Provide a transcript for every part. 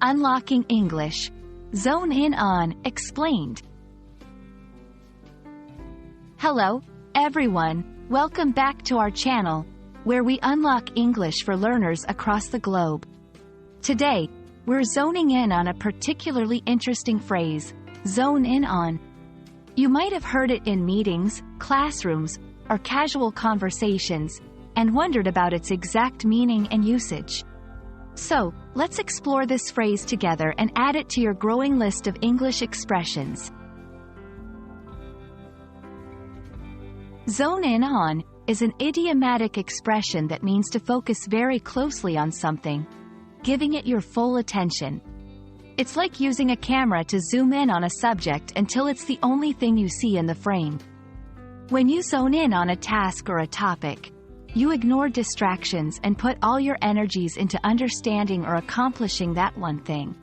Unlocking English. Zone in on, explained. Hello, everyone. Welcome back to our channel, where we unlock English for learners across the globe. Today, we're zoning in on a particularly interesting phrase, zone in on. You might have heard it in meetings, classrooms, or casual conversations, and wondered about its exact meaning and usage. So, let's explore this phrase together and add it to your growing list of English expressions. Zone in on is an idiomatic expression that means to focus very closely on something, giving it your full attention. It's like using a camera to zoom in on a subject until it's the only thing you see in the frame. When you zone in on a task or a topic, you ignore distractions and put all your energies into understanding or accomplishing that one thing.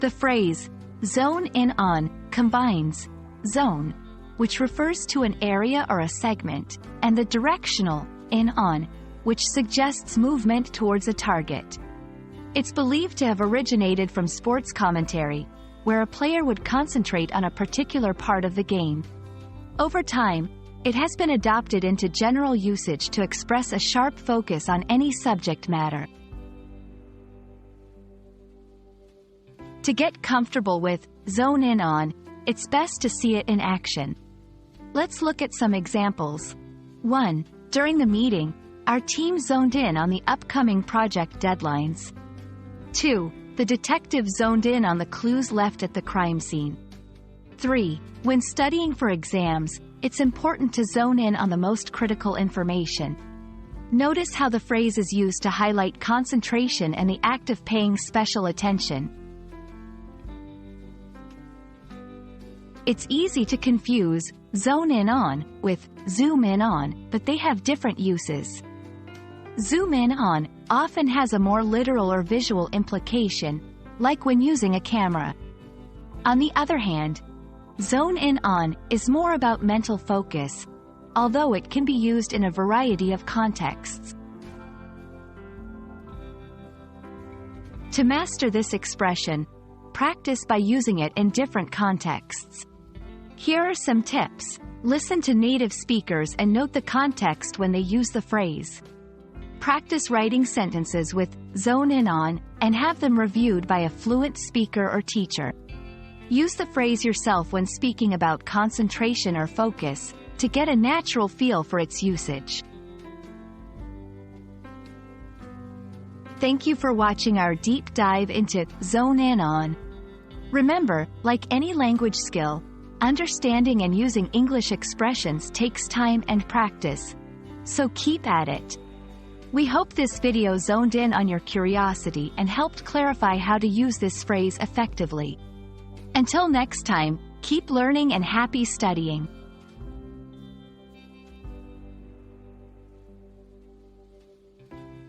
The phrase, zone in on, combines zone, which refers to an area or a segment, and the directional, in on, which suggests movement towards a target. It's believed to have originated from sports commentary, where a player would concentrate on a particular part of the game. Over time, it has been adopted into general usage to express a sharp focus on any subject matter. To get comfortable with zone in on, it's best to see it in action. Let's look at some examples. 1. During the meeting, our team zoned in on the upcoming project deadlines. 2. The detective zoned in on the clues left at the crime scene. 3. When studying for exams, it's important to zone in on the most critical information. Notice how the phrase is used to highlight concentration and the act of paying special attention. It's easy to confuse zone in on with zoom in on, but they have different uses. Zoom in on often has a more literal or visual implication, like when using a camera. On the other hand, zone in on is more about mental focus, although it can be used in a variety of contexts. To master this expression, practice by using it in different contexts. Here are some tips. Listen to native speakers and note the context when they use the phrase. Practice writing sentences with zone in on and have them reviewed by a fluent speaker or teacher. Use the phrase yourself when speaking about concentration or focus to get a natural feel for its usage. Thank you for watching our deep dive into zone in on. Remember, like any language skill, understanding and using English expressions takes time and practice. So keep at it. We hope this video zoned in on your curiosity and helped clarify how to use this phrase effectively. Until next time, keep learning and happy studying.